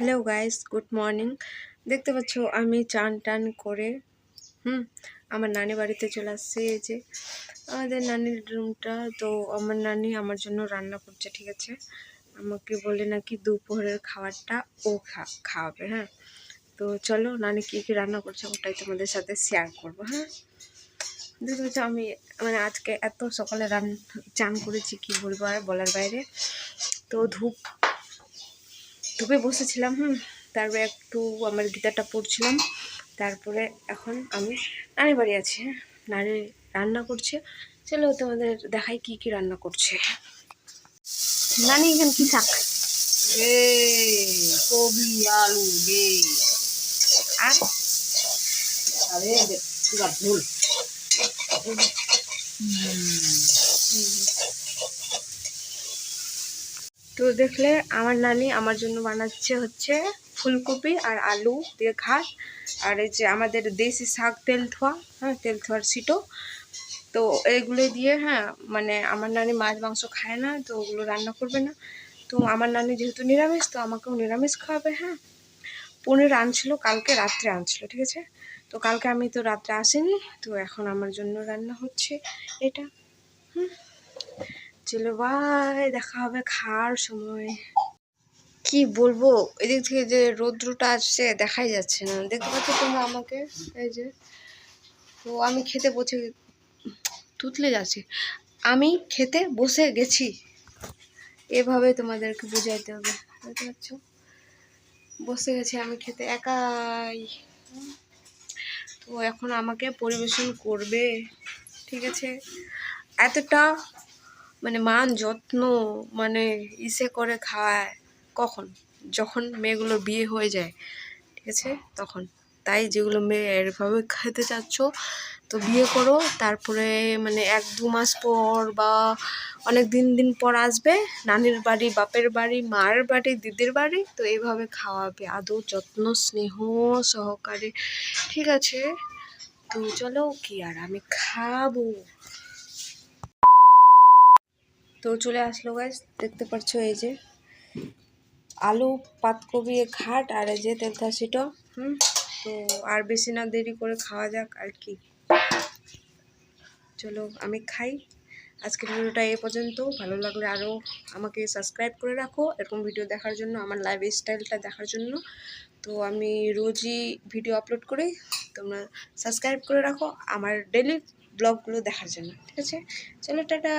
Hello guys, good morning. দেখতে পাচ্ছ আমি চান টান করে আমার নানি বাড়িতে চলে আসছি। এই যে আমাদের নানির রুমটা, তো আমার নানি আমার জন্য রান্না করছে, ঠিক আছে। আমাকে বলে নাকি দুপুরের খাবারটা ও খাওয়াবে। হ্যাঁ, তো চলো নানি কী কী রান্না করছে ওটাই তোমাদের সাথে শেয়ার করবো। হ্যাঁ, দেখতে পাচ্ছ আমি আজকে এত সকালে চান করেছি, কি বলবো আর বলার বাইরে। তো ধূপে বসেছিলাম, তারপরে একটু আমার গীতাটা পড়ছিলাম। তারপরে এখন আমি নানি বাড়ি আছি। নানি রান্না করছে, চলো তোমাদের দেখাই কি কি রান্না করছে। নানি এখানে কি শাক? কবি, আলু, আর ঝোল। তো দেখলে আমার নানি আমার জন্য বানাচ্ছে হচ্ছে ফুলকপি আর আলু দিয়ে ঘাট, আর এই যে আমাদের দেশি শাক তেল ধোয়া, তেল ধোয়ার সিটো। তো এইগুলো দিয়ে মানে আমার নানি মাছ মাংস খায় না, তো ওগুলো রান্না করবে না। তো আমার নানি যেহেতু নিরামিষ, তো আমাকেও নিরামিষ খাওয়াবে। পনির আনছিল, কালকে রাত্রে আনছিল, ঠিক আছে। তো কালকে আমি তো রাত্রে আসিনি, তো এখন আমার জন্য রান্না হচ্ছে এটা। চলো ভাই, দেখা হবে খাওয়ার সময়। কি বলবো, এদিক থেকে যে রৌদ্রটা আসছে দেখাই যাচ্ছে না, দেখতে পাচ্ছ তোমরা আমাকে। এই যে, তো আমি খেতে তুতলে যাচ্ছি, আমি খেতে বসে গেছি, এভাবে তোমাদেরকে বুঝাইতে হবে। বুঝতে পারছো, বসে গেছি আমি খেতে একাই। তো এখন আমাকে পরিবেশন করবে, ঠিক আছে। এতটা মানে মান যত্ন মানে ইসে করে খাওয়ায় কখন, যখন মেয়েগুলোর বিয়ে হয়ে যায়, ঠিক আছে, তখন। তাই যেগুলো মেয়ে এভাবে খেতে চাচ্ছ, তো বিয়ে করো, তারপরে মানে 1-2 মাস পর বা অনেক দিন পর আসবে নানির বাড়ি, বাপের বাড়ি, মার বাড়ি, দিদির বাড়ি, তো এইভাবে খাওয়াবে আদর যত্ন স্নেহ সহকারে, ঠিক আছে। তো চলো, কি আর আমি খাবো। তো চলে আসলো গাইস, দেখতে পাচ্ছ এই যে আলু পাতকপি ঘাট আর এই যে তেল থাসিটো। তো আর বেশি না দেরি করে খাওয়া যাক আর কি। চলো আমি খাই। আজকের ভিডিওটা এই পর্যন্ত। ভালো লাগলে আরও আমাকে সাবস্ক্রাইব করে রাখো এরকম ভিডিও দেখার জন্য, আমার লাইফ স্টাইলটা দেখার জন্য। তো আমি রোজই ভিডিও আপলোড করি, তোমরা সাবস্ক্রাইব করে রাখো আমার ডেলি ব্লগগুলো দেখার জন্য, ঠিক আছে। চলো টাটা।